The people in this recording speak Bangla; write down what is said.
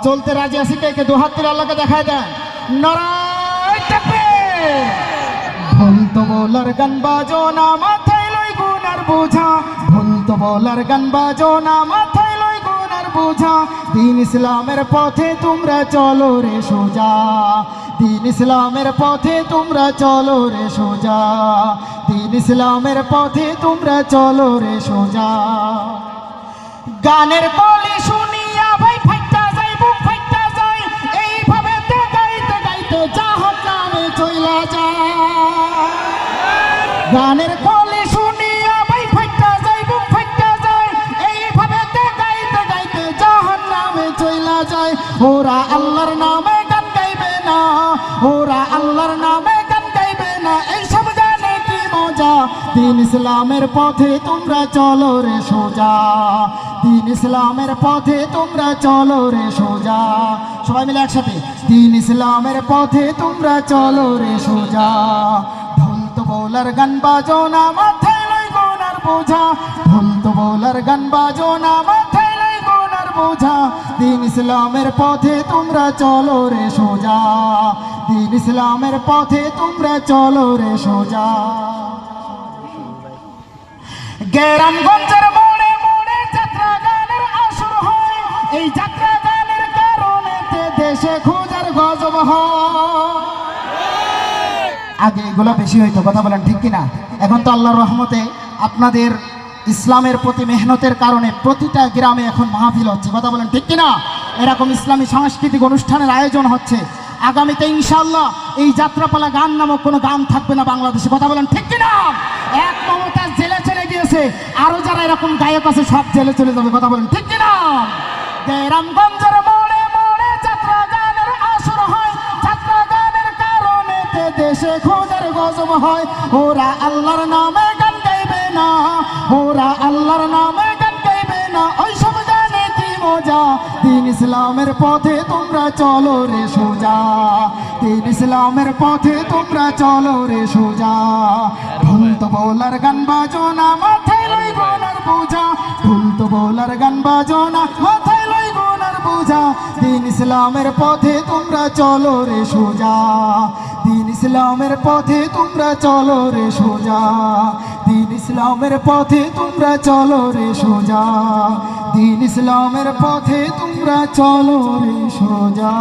চলতে রাজি আছি কে কে? দু হাত তুলে আল্লাহকে দেখায় দেন। নারায়ে তাকবীর। ভুল তো বলার গান বাজো না, মাথায় লই গুনার বোঝা। ভুল তো বলার গান বাজো না, মাথায় লই গুনার বোঝা। দিন ইসলামের পথে তোমরা চলো রে সোজা। দিন ইসলামের পথে তোমরা চলো রে সোজা। দিন ইসলামের পথে তোমরা চলো রে সোজা। গানের কলি শুনিয়া ভাই ফাইটা যাই, বুক ফাইটা যাই। এইভাবে তো গাইতে গাইতে জাহান্নামে চইলা যায়। গানের কলি শুনিয়া ভাই ফাইটা যাই, বুক ফাইটা যাই। এইভাবে তো গাইতে গাইতে জাহান্নামে চইলা যায়। ওরা আল্লাহর নামে গান গাইবে না, ওরা আল্লাহর নামে গান গাইবে না। এইসব গানে কি মজা। দিন ইসলামের পথে তোমরা চলো রে সোজা। দিন ইসলামের পথে তোমরা চলো রে সোজা। সবাই মিলে একসাথে। দিন ইসলামের পথে তোমরা চলো রে সোজা। ঢোল তো বলার গান বাজো না, মাথায় লই গুনার বোঝা। ঢোল তো বলার গান বাজো না, মাথায় লই গুনার বোঝা। দিন ইসলামের পথে তোমরা চলো রে সোজা। দিন ইসলামের পথে তোমরা চলো রে সোজা। গ্রামগঞ্জের মোড়ে মোড়ে যাত্রা গানের আসর হয়। এই যাত্রা গানের কারণে দেশে খোঁজার গজব হয়। আগে এগুলো বেশি হইতো, কথা বলেন ঠিক কিনা? এখন তো আল্লাহর রহমতে আপনাদের ইসলামের প্রতি মেহনতের কারণে প্রতিটা গ্রামে এখন মাহফিল হচ্ছে, কথা বলেন ঠিক কিনা? এরকম ইসলামী সাংস্কৃতিক অনুষ্ঠানের আয়োজন হচ্ছে। আগামীতে ইনশাআল্লাহ এই যাত্রাপালা গান নামক কোনো গান থাকবে না বাংলাদেশে, কথা বলেন ঠিক কিনা? এক মমতাজ জেলে চলে গিয়েছে, আরো যারা এরকম গায়ক আছে সব জেলে চলে যাবে, কথা বলেন ঠিক কিনা? গ্রামগঞ্জের মোড়ে মোড়ে যাত্রা গানের আসর হয়। যাত্রা গানের কারণে দেশে খোঁজার গজব হয়। ওরা আল্লাহর নামে গান গাইবে না, ওরা আল্লাহর নামে গান গাইবে না। ওইসব গানে কি মজা। দিন ইসলামের পথে তোমরা চলো রে সোজা। দিন ইসলামের পথে তোমরা চলো রে সোজা। ঢোল তো বলার গান বাজো না, মাথায় লই গুনার বোঝা। ঢোল তো বলার গান বাজো না, মাথায় লই গুনার বোঝা। দিন ইসলামের পথে তোমরা চলো রে সোজা। দিন ইসলামের পথে তোমরা চলো রে সোজা। দিন ইসলামের পথে তোমরা চলো রে সোজা। দিন ইসলামের পথে তোমরা চলো রে সোজা।